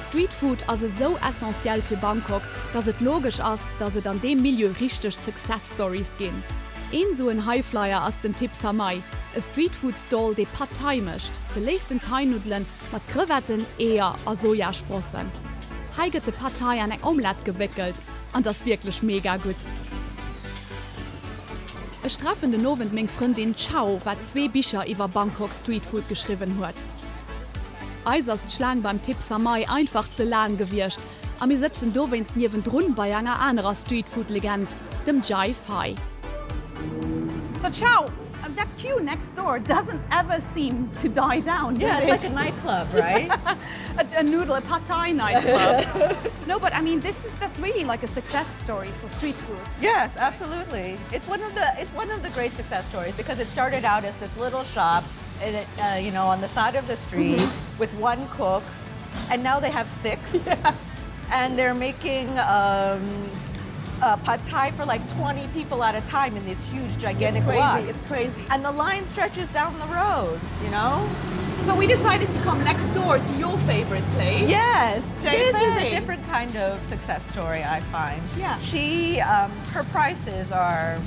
Streetfood also so essentiell für Bangkok, dass es logisch ist, dass es an dem Milieu richtig Success Stories gehen. Ein so ein Highflyer aus den Tip Samai, ein Streetfood-Stall, der Pad Thai mischt, belebten Thai-Nudeln mit Krevetten, Eier und Sojasprossen. Hier wird der Pad Thai an ein Omelette gewickelt und das ist wirklich mega gut. Ich treffe den Abend meine Freundin Chao, die 2 Bücher über Bangkok Streetfood geschrieben hat. Äußerst schlang beim Tip Samai einfach zu lang gewirrscht, und wir sitzen da wenigstens nebendran bei einer anderen Streetfood-Legende, dem Jai Fai. So Chao, that queue next door doesn't ever seem to die down. Yeah, it's like a nightclub, right? a Pad Thai nightclub. No, but I mean, that's really like a success story for street food. Yes, absolutely. It's one of the great success stories because it started out as this little shop, on the side of the street with one cook, and now they have 6, and they're making Pad Thai for like 20 people at a time in this huge, gigantic lot. It's crazy. And the line stretches down the road, you know? So we decided to come next door to your favorite place. Yes, Jai this is Fai. a different kind of success story, I find. Yeah. Her prices are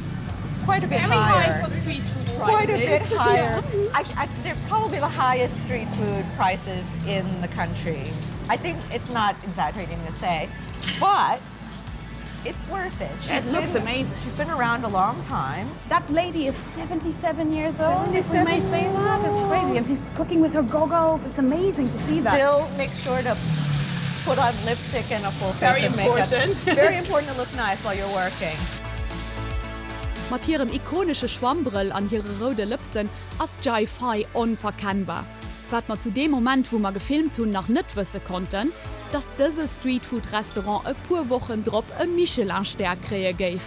quite a bit Very higher. high for street food prices. Quite a bit higher. Yeah. They're probably the highest street food prices in the country. I think it's not exaggerating to say, but it's worth it. It looks amazing. She's been around a long time. That lady is 77 years old, if we 77 may say that. It's crazy. And she's cooking with her goggles. It's amazing to see that. Still make sure to put on lipstick and a full face Very of makeup. important. Very important to look nice while you're working. Mit ihrem ikonischen Schwammbrill an ihre rote Lipsen ist Jai Fai unverkennbar. Was man zu dem Moment, wo wir gefilmt haben, noch nicht wissen konnten, dass dieses Streetfood-Restaurant ein paar Wochen drauf einen Michelin-Stern kriegen gave.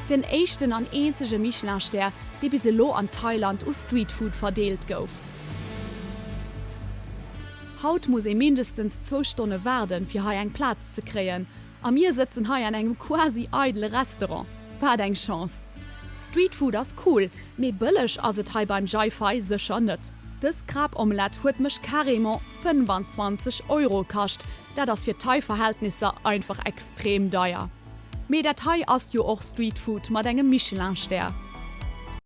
Den ersten und einzigen Michelin-Stern, der bis an Thailand aus Streetfood verdeelt gouf. Heute muss mindestens 2 Stunden warten, für hier einen Platz zu kriegen. Und wir sitzen hier in einem quasi idle Restaurant. War eine Chance. Streetfood ist cool, aber billig ist es hier beim Jai Fai sicher nicht. Das Krabomelett hat mich carrément 25 € gekostet, da das für Thai-Verhältnisse einfach extrem teuer. Aber der Thai ist ja auch Streetfood mit einem Michelin-Stern.